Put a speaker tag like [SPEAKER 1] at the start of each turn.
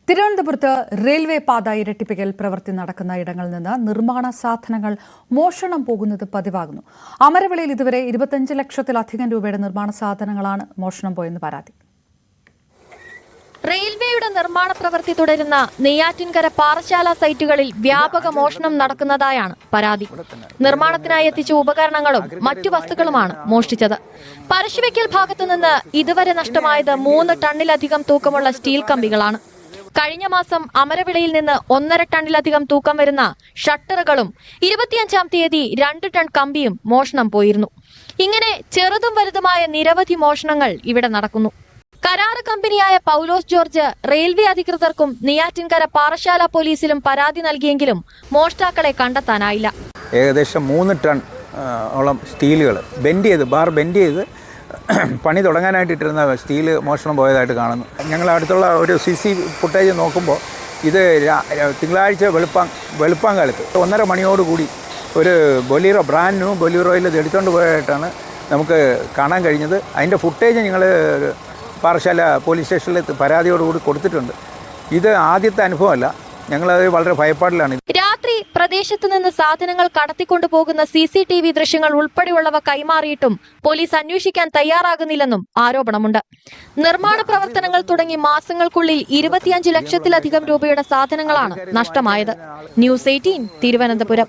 [SPEAKER 1] തിരുവനന്തപുരത്ത് റെയിൽവേ പാത ഇരട്ടിപ്പിക്കൽ പ്രവൃത്തി നടക്കുന്ന ഇടങ്ങളിൽ നിന്ന് നിർമ്മാണ സാധനങ്ങൾ മോഷണം പോകുന്നത് പതിവാകുന്നു. അമരവിളയിൽ ഇതുവരെ 25 ലക്ഷത്തിലധികം രൂപയുടെ നിർമ്മാണ സാധനങ്ങളാണ് മോഷണം പോയെന്ന് പരാതി.
[SPEAKER 2] റെയിൽവേയുടെ നിർമ്മാണ പ്രവൃത്തി തുടരുന്ന നെയ്യാറ്റിൻകര പാറശാല സൈറ്റുകളിൽ വ്യാപക മോഷണം നടക്കുന്നതായാണ് പരാതി. നിർമ്മാണത്തിനായി എത്തിച്ച ഉപകരണങ്ങളും മറ്റു വസ്തുക്കളുമാണ് മോഷ്ടിച്ചത്. പരശുവയ്ക്കൽ ഭാഗത്തുനിന്ന് ഇതുവരെ നഷ്ടമായത് 3 ടണ്ണിലധികം തൂക്കമുള്ള സ്റ്റീൽ കമ്പികളാണ്. കഴിഞ്ഞ മാസം അമരവിളയിൽ നിന്ന് 1.5 ടണ്ണിലധികം തൂക്കം വരുന്ന ഷട്ടറുകളും 25-ാം തീയതി 2 ടൺ കമ്പിയും മോഷണം പോയിരുന്നു. ഇങ്ങനെ ചെറുതും വലുതുമായ നിരവധി മോഷണങ്ങൾ ഇവിടെ നടക്കുന്നു. കരാറ് കമ്പനിയായ പൗലോസ് ജോർജ് റെയിൽവേ അധികൃതർക്കും നെയ്യാറ്റിൻകര പാറശാല പോലീസിലും പരാതി നൽകിയെങ്കിലും മോഷ്ടാക്കളെ കണ്ടെത്താനായില്ല.
[SPEAKER 3] ഏകദേശം 3 ടൺ ഓളം സ്റ്റീലുകൾ ബാർ ബെൻഡ് ചെയ്ത് പണി തുടങ്ങാനായിട്ടിരുന്ന സ്റ്റീൽ മോഷണം പോയതായിട്ട് കാണുന്നു. ഞങ്ങൾ അടുത്തുള്ള ഒരു CC ഫുട്ടേജ് നോക്കുമ്പോൾ ഇത് തിങ്കളാഴ്ച വെളുപ്പാങ്കാലത്ത് 1:30 മണിയോടുകൂടി ഒരു ബൊലീറോ ബ്രാൻഡ് ന്യൂ ബൊലീറോയിൽ ഇത് എടുത്തുകൊണ്ട് പോയതായിട്ടാണ് നമുക്ക് കാണാൻ കഴിഞ്ഞത്. അതിൻ്റെ ഫുട്ടേജ് ഞങ്ങൾ പാറശാല പോലീസ് സ്റ്റേഷനിൽ പരാതിയോടുകൂടി കൊടുത്തിട്ടുണ്ട്. ഇത് ആദ്യത്തെ അനുഭവമല്ല, ഞങ്ങളത് വളരെ ഭയപ്പാടിലാണ്.
[SPEAKER 2] രാത്രി പ്രദേശത്ത് നിന്ന് സാധനങ്ങൾ കടത്തിക്കൊണ്ടുപോകുന്ന CCTV ദൃശ്യങ്ങൾ ഉൾപ്പെടെയുള്ളവ കൈമാറിയിട്ടും പോലീസ് അന്വേഷിക്കാൻ തയ്യാറാകുന്നില്ലെന്നും ആരോപണമുണ്ട്. നിർമ്മാണ പ്രവർത്തനങ്ങൾ തുടങ്ങി മാസങ്ങൾക്കുള്ളിൽ 25 ലക്ഷത്തിലധികം രൂപയുടെ സാധനങ്ങളാണ് നഷ്ടമായത്. News 18 തിരുവനന്തപുരം.